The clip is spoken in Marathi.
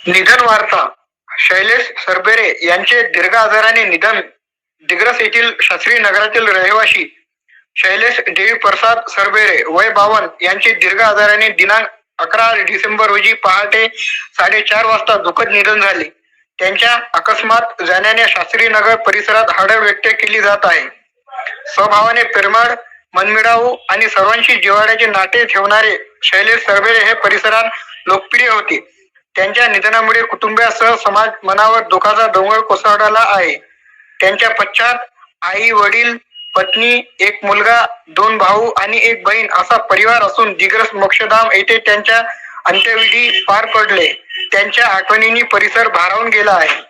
निधन वार्ता. शैलेश सरबेरे यांचे दीर्घ आजाराने निधन. दिग्रस येथील शास्त्री नगरातील रहिवासी शैलेश देवीप्रसाद सरबेरे वय 52 यांचे दीर्घ आजाराने दिनांक 11 डिसेंबर रोजी पहाटे 4:30 वाजता दुःखद निधन झाले. त्यांच्या अकस्मात जाण्याने शास्त्री नगर परिसरात हळहळ व्यक्त केली जात आहे. स्वभावाने प्रेमळ, मनमिळावू आणि सर्वांशी जिव्हाळ्याचे नाते ठेवणारे शैलेश सरबेरे हे परिसरात लोकप्रिय होते. त्यांच्या निधनामुळे कुटुंबियासह समाज मनावर दुःखाचा डोंगर कोसळला आहे. त्यांच्या पश्चात आई, वडील, पत्नी, एक मुलगा, 2 भाऊ आणि 1 बहीण असा परिवार असून दिग्रस मोक्षधाम येथे त्यांच्या अंत्यविधी पार पडले. त्यांच्या आठवणींनी परिसर भारावून गेला आहे.